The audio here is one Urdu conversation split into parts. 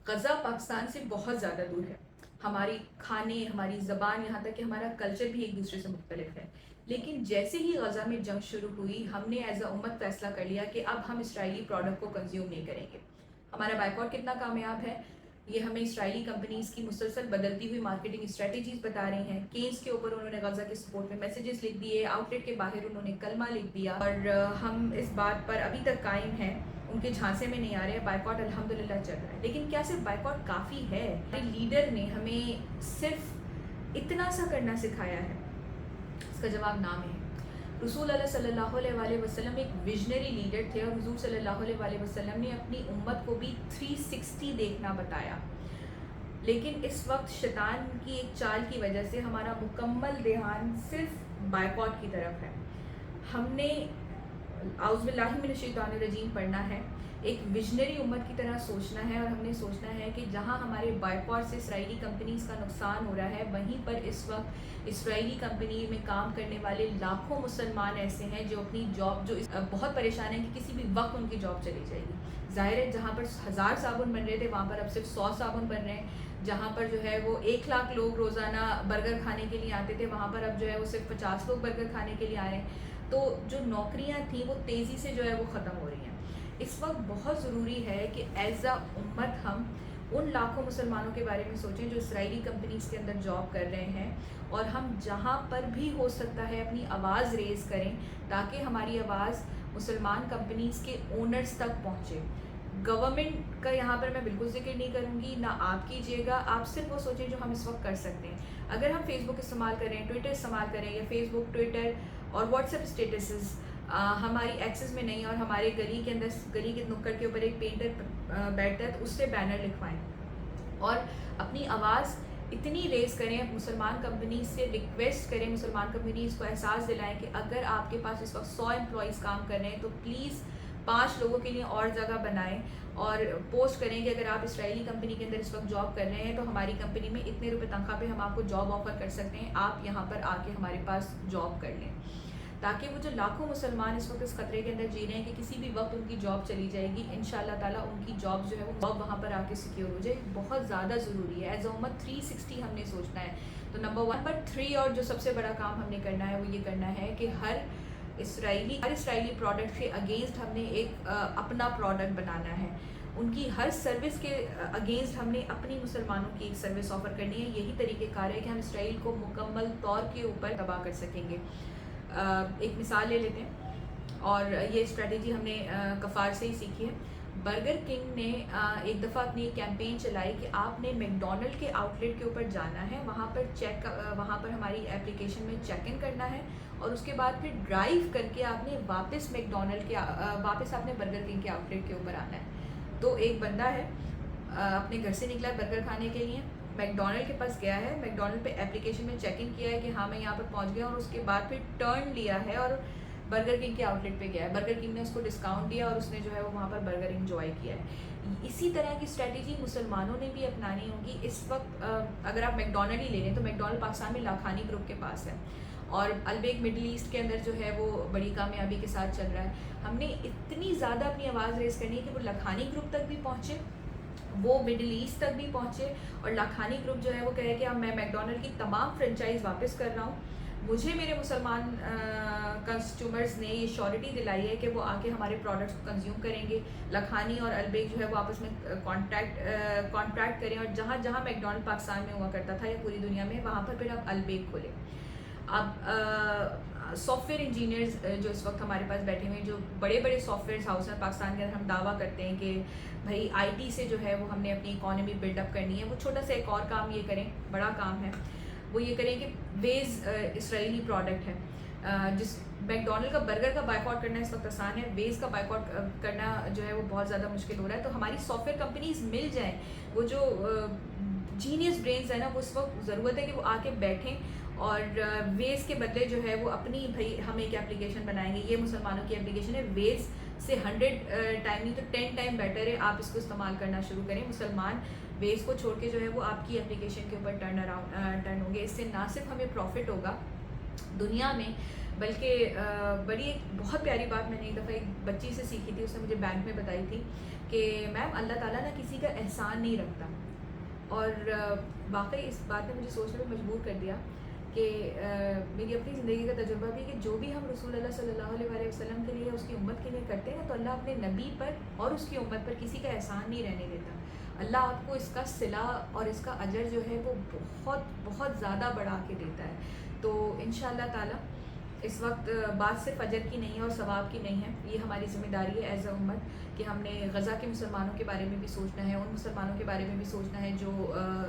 غزہ پاکستان سے بہت زیادہ دور ہے. ہماری کھانے، ہماری زبان، یہاں تک کہ ہمارا کلچر بھی ایک دوسرے سے مختلف ہے. لیکن جیسے ہی غزہ میں جنگ شروع ہوئی، ہم نے ایز اے امت فیصلہ کر لیا کہ اب ہم اسرائیلی پروڈکٹ کو کنزیوم نہیں کریں گے. ہمارا بائیکاٹ کتنا کامیاب ہے یہ ہمیں اسرائیلی کمپنیز کی مسلسل بدلتی ہوئی مارکیٹنگ اسٹریٹجیز بتا رہی ہیں. کینز کے اوپر انہوں نے غزہ کے سپورٹ میں میسیجز لکھ دیے، آؤٹ لیٹ کے باہر انہوں نے کلمہ لکھ دیا، اور ہم اس بات پر ابھی تک قائم ہیں، ان کے جھانسے میں نہیں آ رہے. بائیکاٹ الحمدللہ چل رہا ہے. لیکن کیا صرف بائیکاٹ کافی ہے؟ ہمارے لیڈر نے ہمیں صرف اتنا سا کرنا سکھایا ہے؟ اس کا جواب نام ہے. رسول اللہ صلی اللہ علیہ وآلہ وسلم ایک ویژنری لیڈر تھے، اور حضور صلی اللہ علیہ وآلہ وسلم نے اپنی امت کو بھی 360 دیکھنا بتایا. لیکن اس وقت شیطان کی ایک چال کی وجہ سے ہمارا مکمل دھیان صرف بائیکاٹ کی طرف ہے. ہم نے اعوذ باللہ من الشیطان الرجیم پڑھنا ہے، ایک ویژنری امت کی طرح سوچنا ہے، اور ہم نے سوچنا ہے کہ جہاں ہمارے بائیکاٹ سے اسرائیلی کمپنیز کا نقصان ہو رہا ہے، وہیں پر اس وقت اسرائیلی کمپنی میں کام کرنے والے لاکھوں مسلمان ایسے ہیں جو اپنی جاب بہت پریشان ہیں کہ کسی بھی وقت ان کی جاب چلی جائے گی. ظاہر ہے جہاں پر 1000 صابن بن رہے تھے وہاں پر اب صرف 100 صابن بن رہے ہیں. جہاں پر جو ہے وہ 1 لاکھ لوگ روزانہ برگر کھانے کے لیے آتے تھے، وہاں پر اب جو ہے وہ صرف 50 لوگ برگر کھانے کے لیے آ رہے ہیں. تو جو نوکریاں تھیں وہ تیزی سے جو ہے وہ ختم ہو رہی ہیں. اس وقت بہت ضروری ہے کہ ایز اے امت ہم ان لاکھوں مسلمانوں کے بارے میں سوچیں جو اسرائیلی کمپنیز کے اندر جاب کر رہے ہیں، اور ہم جہاں پر بھی ہو سکتا ہے اپنی آواز ریز کریں تاکہ ہماری آواز مسلمان کمپنیز کے اونرز تک پہنچے. گورنمنٹ کا یہاں پر میں بالکل ذکر نہیں کروں گی، نہ آپ کیجیے گا. آپ صرف وہ سوچیں جو ہم اس وقت کر سکتے ہیں. اگر ہم فیس بک استعمال کریں، ٹویٹر استعمال کریں، یا فیس بک، ٹویٹر اور واٹس ایپ اسٹیٹسز ہماری ایکسس میں نہیں، اور ہمارے گلی کے اندر، گلی کے نکڑ کے اوپر ایک پینٹر بیٹھتا ہے تو اس سے بینر لکھوائیں، اور اپنی آواز اتنی ریز کریں. مسلمان کمپنیز سے ریکویسٹ کریں، مسلمان کمپنیز کو احساس دلائیں کہ اگر آپ کے پاس اس وقت 100 امپلائیز کام کر رہے ہیں تو پلیز 5 لوگوں کے لیے اور جگہ بنائیں، اور پوسٹ کریں کہ اگر آپ اسرائیلی کمپنی کے اندر اس وقت جاب کر رہے ہیں تو ہماری کمپنی میں اتنے روپے تنخواہ پہ ہم آپ کو جاب آفر کر سکتے ہیں، آپ یہاں پر آ کے ہمارے پاس جاب کر لیں. تاکہ وہ جو لاکھوں مسلمان اس وقت اس خطرے کے اندر جی رہے ہیں کہ کسی بھی وقت ان کی جاب چلی جائے گی، انشاءاللہ تعالیٰ ان کی جاب جو ہے وہ جاب وہاں پر آ کے سیکیور ہو جائے. بہت زیادہ ضروری ہے. ایز اے امت 360 ہم نے سوچنا ہے. تو نمبر 3 اور جو سب سے بڑا کام ہم نے کرنا ہے وہ یہ کرنا ہے کہ ہر اسرائیلی پروڈکٹ کے اگینسٹ ہم نے ایک اپنا پروڈکٹ بنانا ہے. ان کی ہر سروس کے اگینسٹ ہم نے اپنی مسلمانوں کی ایک سروس آفر کرنی ہے. یہی طریقہ کار ہے کہ ہم اسرائیل کو مکمل طور کے اوپر تباہ کر سکیں گے. ایک مثال لے لیتے ہیں، اور یہ اسٹریٹجی ہم نے کفار سے ہی سیکھی ہے. برگر کنگ نے ایک دفعہ اپنی ایک کیمپین چلائی کہ آپ نے میک ڈونلڈ کے آؤٹ لیٹ کے اوپر جانا ہے، وہاں پر ہماری اپلیکیشن میں چیک ان کرنا ہے، اور اس کے بعد پھر ڈرائیو کر کے آپ نے واپس واپس آپ نے برگر کنگ کے آؤٹ لیٹ کے اوپر آنا ہے. تو ایک بندہ ہے اپنے گھر سے نکلا برگر کھانے کے لیے، میک ڈونلڈ کے پاس گیا ہے، میک ڈونلڈ پہ اپلیکیشن میں چیک ان کیا ہے کہ ہاں میں یہاں پر پہنچ گیا، اور اس کے بعد پھر ٹرن لیا ہے اور برگر کنگ کے آؤٹ لیٹ پہ گیا ہے. برگر کنگ نے اس کو ڈسکاؤنٹ دیا اور اس نے جو ہے وہ وہاں پر برگر انجوائے کیا ہے. اسی طرح کی اسٹریٹجی مسلمانوں نے بھی اپنانی ہوگی. اس وقت اگر آپ میک ڈونلڈ ہی لے لیں تو میک ڈونلڈ پاکستان میں لاکھانی گروپ کے پاس ہے، اور البیک مڈل ایسٹ کے اندر جو ہے وہ بڑی کامیابی کے ساتھ چل رہا ہے. ہم نے اتنی زیادہ اپنی آواز ریز کرنی ہے کہ وہ لاکھانی گروپ تک بھی پہنچے، وہ مڈل ایسٹ تک بھی پہنچے، اور لاکھانی گروپ جو ہے وہ کہے کہ اب میں میک ڈونلڈ کی تمام فرنچائز واپس کر رہا ہوں. مجھے میرے مسلمان کنسٹیومرز نے یہ شیورٹی دلائی ہے کہ وہ آ کے ہمارے پروڈکٹس کو کنزیوم کریں گے. لاکھانی اور البیک جو ہے وہ آپس میں کانٹریکٹ کریں، اور جہاں جہاں میک ڈونلڈ پاکستان میں ہوا کرتا تھا یا پوری دنیا میں، وہاں پر پھر اب البیک کھولیں. اب سافٹ ویئر انجینئرز جو اس وقت ہمارے پاس بیٹھے ہوئے ہیں، جو بڑے بڑے سافٹ ویئر ہاؤس ہیں پاکستان کے اندر، ہم دعویٰ کرتے ہیں کہ بھائی آئی ٹی سے جو ہے وہ ہم نے اپنی اکانومی بلڈ اپ کرنی ہے. وہ چھوٹا سا ایک اور کام یہ کریں، بڑا کام ہے، وہ یہ کریں کہ ویز اسرائیلی پروڈکٹ ہے. جس میک ڈونلڈ کا برگر کا بائیکاٹ کرنا اس وقت آسان ہے، ویز کا بائیکاٹ کرنا جو ہے وہ بہت زیادہ مشکل ہو رہا ہے. تو ہماری سافٹ ویئر کمپنیز مل جائیں، وہ جو جینیس برینز ہیں نا، وہ اس وقت ضرورت ہے کہ وہ آ کے بیٹھیں، اور ویز کے بدلے جو ہے وہ اپنی بھائی ہم ایک اپلیکیشن بنائیں گے، یہ مسلمانوں کی اپلیکیشن ہے، ویز سے 100 ٹائم نہیں تو 10 ٹائم بیٹر ہے آپ اس کو استعمال کرنا شروع کریں. مسلمان ویز کو چھوڑ کے جو ہے وہ آپ کی اپلیکیشن کے اوپر ٹرن ہوں گے. اس سے نہ صرف ہمیں پروفٹ ہوگا دنیا میں. بلکہ بڑی ایک بہت پیاری بات میں نے ایک دفعہ ایک بچی سے سیکھی تھی. اس نے مجھے بینک میں بتائی تھی کہ میم اللہ تعالیٰ نا کسی کا احسان نہیں رکھتا. اور واقعی اس بات نے مجھے سوچنے پہ مجبور کر دیا کہ میری اپنی زندگی کا تجربہ بھی ہے کہ جو بھی ہم رسول اللہ صلی اللہ علیہ وآلہ وسلم کے لیے اس کی امت کے لیے کرتے ہیں نا تو اللہ اپنے نبی پر اور اس کی امت پر کسی کا احسان نہیں رہنے دیتا. اللہ آپ کو اس کا صلہ اور اس کا اجر جو ہے وہ بہت بہت زیادہ بڑھا کے دیتا ہے. تو انشاءاللہ تعالی اس وقت بات صرف اجر کی نہیں ہے اور ثواب کی نہیں ہے. یہ ہماری ذمہ داری ہے ایز اے امت کہ ہم نے غزہ کے مسلمانوں کے بارے میں بھی سوچنا ہے, ان مسلمانوں کے بارے میں بھی سوچنا ہے جو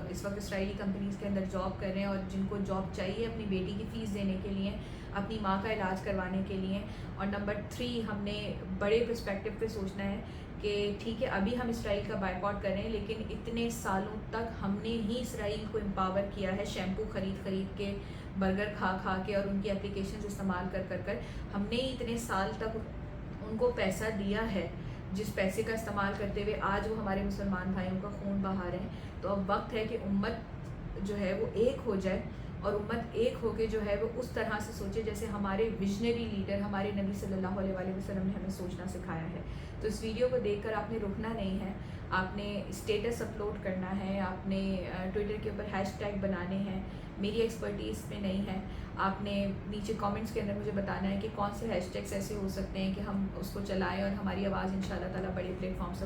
اس وقت اسرائیلی کمپنیز کے اندر جاب کر رہے ہیں اور جن کو جاب چاہیے اپنی بیٹی کی فیس دینے کے لیے, اپنی ماں کا علاج کروانے کے لیے. اور نمبر 3 ہم نے بڑے پرسپیکٹو پہ سوچنا ہے کہ ٹھیک ہے ابھی ہم اسرائیل کا بائیکاٹ کر رہے ہیں لیکن اتنے سالوں تک ہم نے ہی اسرائیل کو امپاور کیا ہے, شیمپو خرید کے, برگر کھا کے اور ان کی اپلیکیشنز استعمال کر ہم نے اتنے سال تک ان کو پیسہ دیا ہے, جس پیسے کا استعمال کرتے ہوئے آج وہ ہمارے مسلمان بھائیوں کا خون بہا رہے ہیں. تو اب وقت ہے کہ امت جو ہے وہ ایک ہو جائے اور امت ایک ہو کے جو ہے وہ اس طرح سے سوچے جیسے ہمارے ویژنری لیڈر ہمارے نبی صلی اللہ علیہ وآلہ وسلم نے ہمیں سوچنا سکھایا ہے. تو اس ویڈیو کو دیکھ کر آپ نے رکنا نہیں ہے, آپ نے اسٹیٹس اپلوڈ کرنا ہے, آپ نے ٹویٹر کے اوپر ہیش ٹیگ بنانے ہیں. میری ایکسپرٹیز میں نہیں ہے. آپ نے نیچے کامنٹس کے اندر مجھے بتانا ہے کہ کون سے ہیش ٹیگس ایسے ہو سکتے ہیں کہ ہم اس کو چلائیں اور ہماری آواز انشاءاللہ تعالیٰ بڑے پلیٹ فارمس